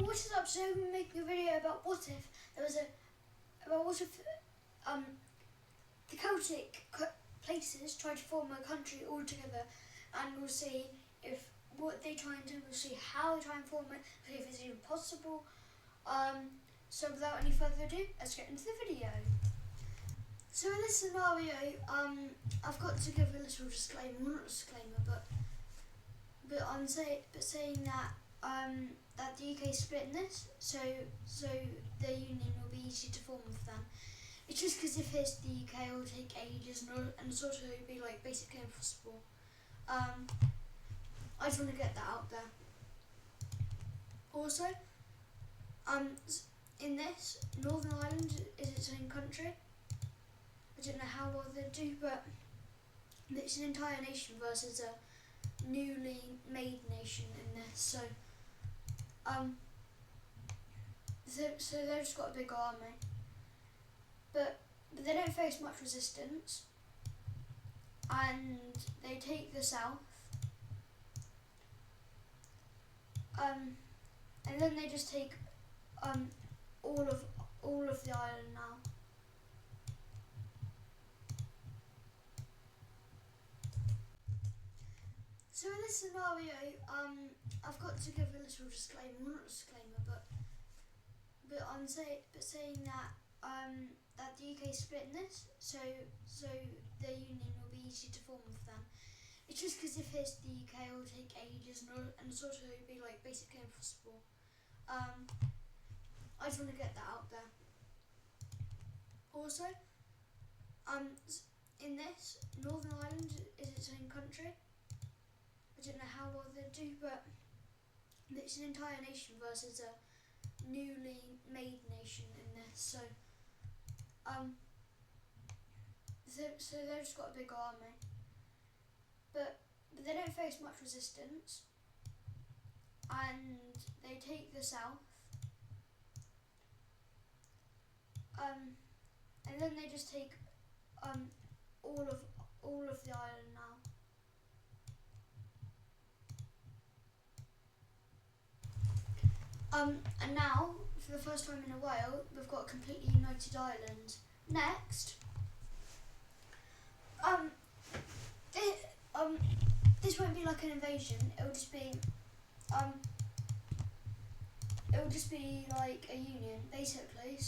what is up? So I'm making a video about what if the Celtic places try to form a country all together, and we'll see if what they try and do. We'll see how they try and form it. See if it's even possible. So without any further ado, let's get into the video. So in this scenario, I've got to give a little disclaimer. Well, not a disclaimer, but I'm saying that that the UK is split in this, so their union will be easy to form for them. It's just because if it's the UK, it will take ages and sort of be like basically impossible. I just want to get that out there. Also, in this, Northern Ireland is its own country. I don't know how well they do, but it's an entire nation versus a newly made nation in this. So they've just got a big army, but they don't face much resistance, and they take the south, and then they just take all of the island now. So in this scenario, I've got to give a little disclaimer. Well, not a disclaimer, but I'm saying that that the UK is split in this, so their union will be easy to form for them. It's just because if it's the UK, it will take ages and sort of be like basically impossible. I just want to get that out there. Also, in this, Northern Ireland is its own country. I don't know how well they do, but it's an entire nation versus a newly made nation in this. So they've just got a big army, but they don't face much resistance, and they take the south, and then they just take all of the island now. And now, for the first time in a while, we've got a completely united Ireland. Next, this won't be like an invasion. It'll just be like a union, basically.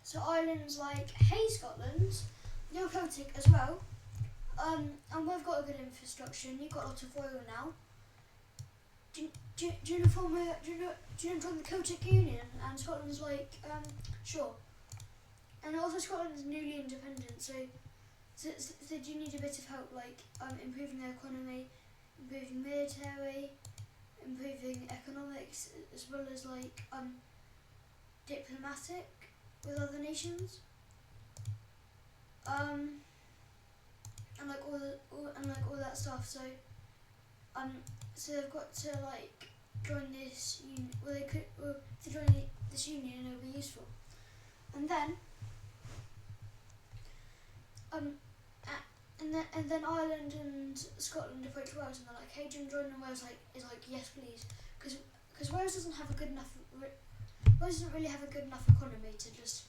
So Ireland's like, hey Scotland, you're Celtic as well, and we've got a good infrastructure, and you've got a lot of oil now. Do you join the Celtic Union? And Scotland's like, sure. And also Scotland's newly independent, so do you need a bit of help, like improving their economy, improving military, improving economics, as well as like diplomatic with other nations, and like all that stuff. So they've got to like join this union. Well, if they join this union, it'll be useful. And then and then Ireland and Scotland approach Wales, and they're like, hey, do you join? And Wales is like, yes, please, because Wales doesn't really have a good enough economy to just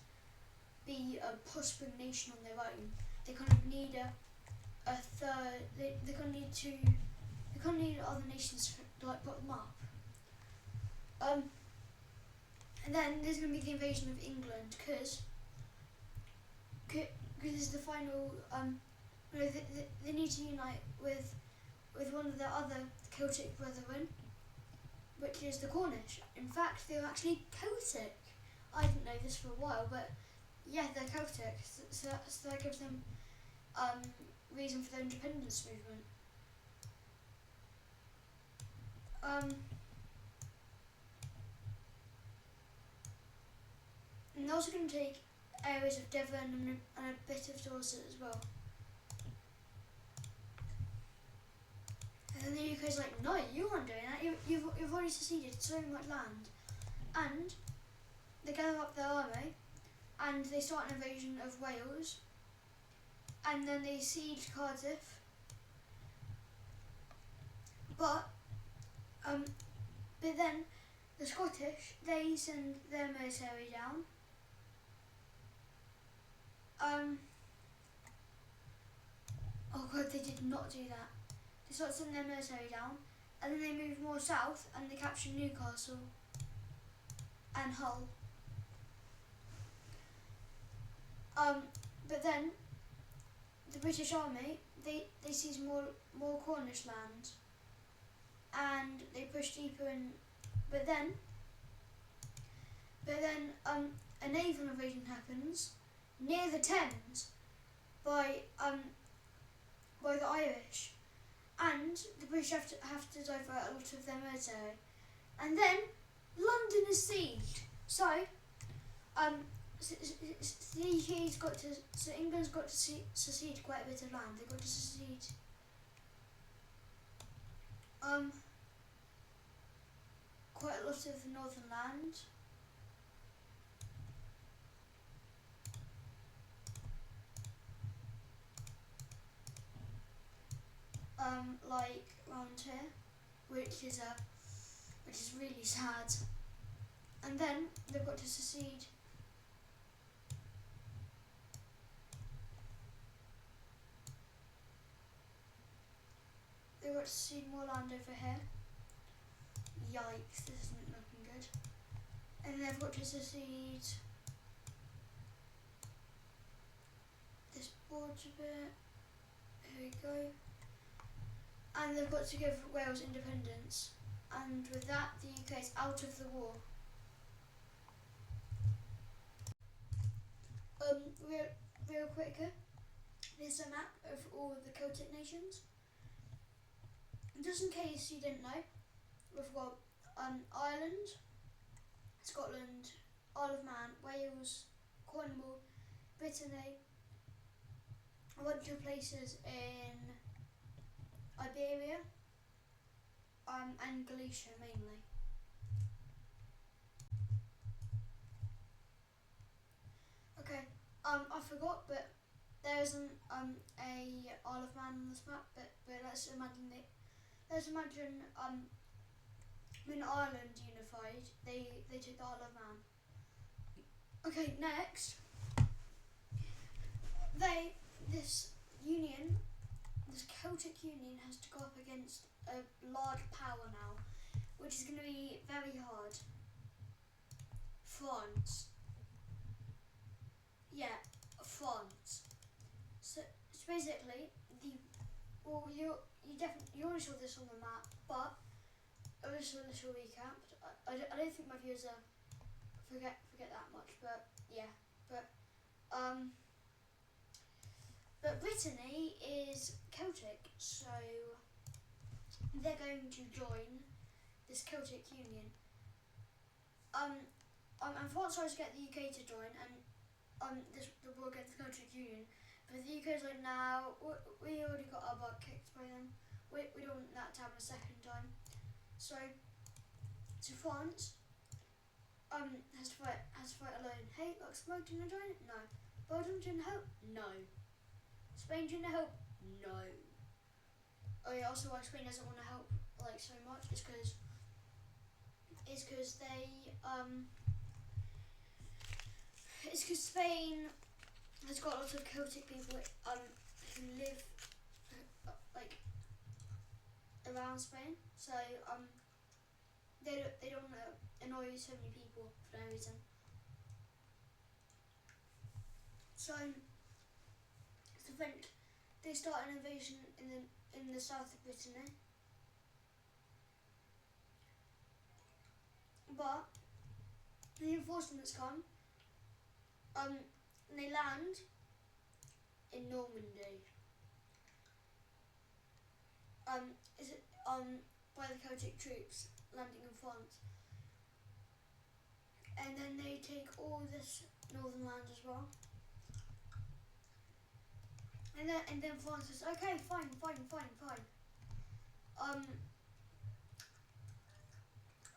be a prospering nation on their own. They kind of need a third. They kind of need other nations to like put them up. And then there's going to be the invasion of England, because this is the final. They need to unite with one of their other Celtic brethren, which is the Cornish. In fact, they're actually Celtic. I didn't know this for a while, but yeah, they're Celtic. So that gives them reason for their independence movement. And they're also going to take areas of Devon and a bit of Dorset as well. And then the UK's like, no, you aren't doing that. You've already seceded so much land. And they gather up their army, and they start an invasion of Wales, and then they siege Cardiff. But But then the Scottish, they send their military down. Oh god, they did not do that. They started sending their military down, and then they moved more south, and they captured Newcastle and Hull. But then the British Army, they seized more Cornish land, and they pushed deeper in. But then a naval invasion happens near the Thames by the Irish, and the British have to divert a lot of their military, and then London is sieged. So England's got to secede quite a bit of land. They've got to secede quite a lot of the northern land. Like around here, which is really sad. And then they've got to secede more land over here. Yikes, this isn't looking good. And they've got to secede this border bit. Here we go. And they've got to give Wales independence. And with that, the UK is out of the war. Real quicker, here's a map of all the Celtic nations. Just in case you didn't know, we've got Ireland, Scotland, Isle of Man, Wales, Cornwall, Brittany, a bunch of places in Iberia, and Galicia mainly. Okay, I forgot, but there isn't a Isle of Man on this map, but let's imagine when Ireland unified, they took the Isle of Man. Okay, next, this Celtic union has to go up against a large power now, which is going to be very hard. France. Yeah, France. So basically, you already saw this on the map, but just a little recap. I don't think my viewers forget that much, but yeah, but Brittany is Celtic, so they're going to join this Celtic union. And France tries to get the UK to join, and the war against the Celtic union, but the UK's like, nah, we already got our butt kicked by them. We don't want that to happen a second time. So France has to fight alone. Hey, Luxembourg, do you want to join? No. Belgium, do you want to help? No. Spain, do you want to help? No. Oh yeah, also why Spain doesn't want to help like so much is because Spain has got lots of Celtic people who live like around Spain, so they don't want to annoy so many people for no reason. So the French, they start an invasion in the south of Brittany, but the reinforcements come. And they land in Normandy. By the Celtic troops landing in France. And then they take all this northern land as well. And then France says, okay, fine.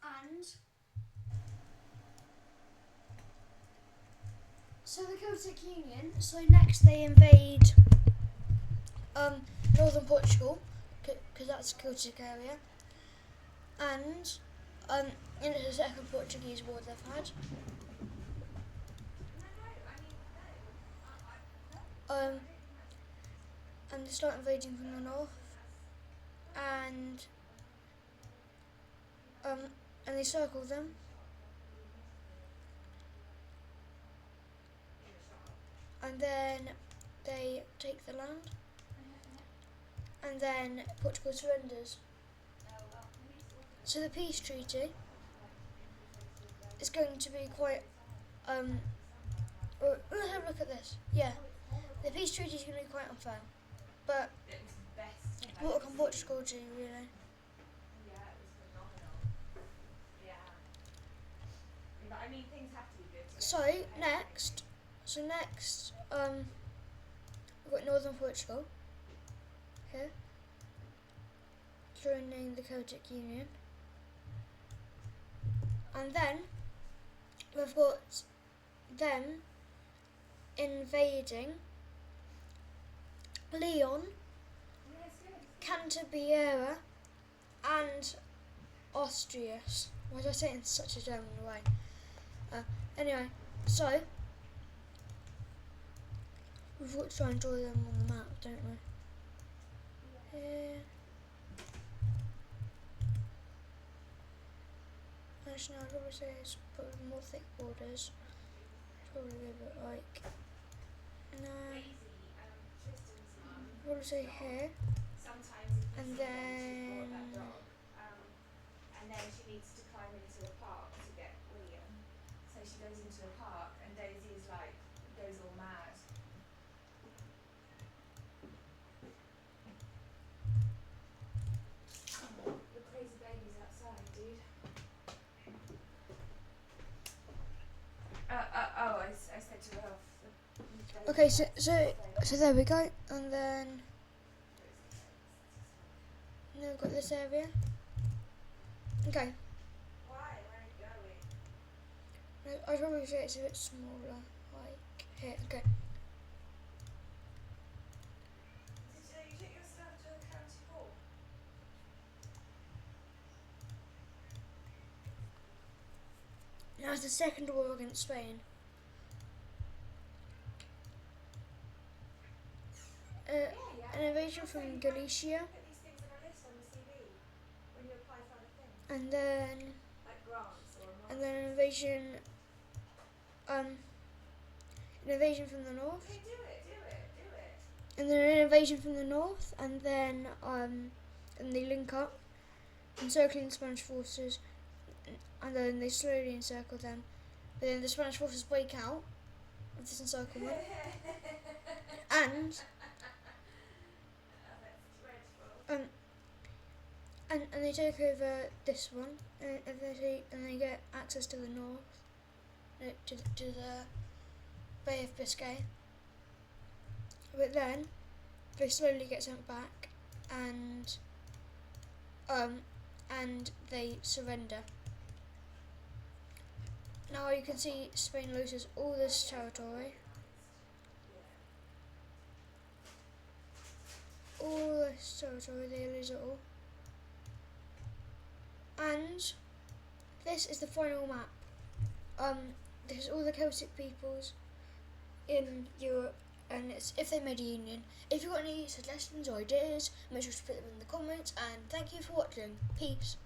And so the Celtic Union, so next they invade northern Portugal, because that's a Celtic area. and it's the second Portuguese war they've had. And they start invading from the north, and and they circle them, and then they take the land, and then Portugal surrenders. So the peace treaty is going to be quite let's have a look at this. Yeah, the peace treaty is going to be quite unfair, but what can Portugal do really? I mean, things have to be good. So next, we've got Northern Portugal here, joining the Celtic Union, and then we've got them invading Leon, Cantabria, and Asturias. Why did I say it in such a German way? Anyway, so we've got to try and draw them on the map, don't we? Here. Actually, I'd probably say it's probably more thick borders. Probably a bit like. No. Probably say here. And then. And then she needs to climb into a park to get William. So she goes into a park and Daisy's like, goes all mad. The crazy baby's outside, dude. I said to her. Okay, so there we go, and then we've got this area. Okay. Why? Where are you going? I'd probably say it's a bit smaller, like here. Okay. You took your stuff to the county hall? Now it's the second war against Spain. An invasion from Galicia, Put these things on a list on the CV when you apply for other things. and then Like grants or and then an invasion from the north, Okay, do it. and then an invasion from the north, and then they link up, encircling the Spanish forces, and then they slowly encircle them, but then the Spanish forces break out of this encirclement, and and they take over this one, and they get access to the north, to the Bay of Biscay. But then they slowly get sent back, and they surrender. Now you can see Spain loses all this territory. All this territory, they lose it all. And this is the final map. This is all the Celtic peoples in Europe, and it's if they made a union. If you've got any suggestions or ideas, make sure to put them in the comments, and thank you for watching. Peace.